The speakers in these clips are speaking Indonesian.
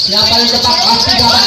Yang paling cepat pasti dapat.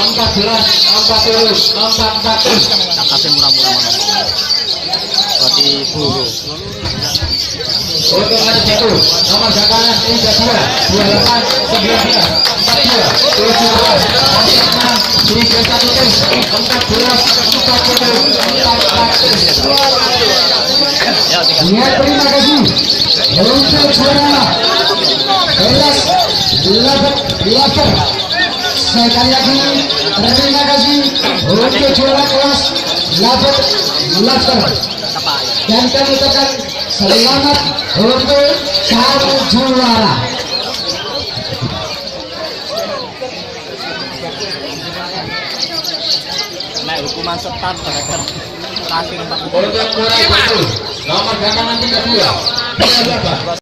Empat bola, 14, kasih murah-murah mana? Berarti buru. untuk ada satu nomor jangkauan 32, 28, 19, 42, 14, terima kasih untuk juara kelas 8. Sekali lagi terima kasih untuk juara kelas 8. Dan kami ucapkan selamat untuk sang juara. Nah, hukuman start terakhir 40. Untuk juara 1 nomor jangkauan 32.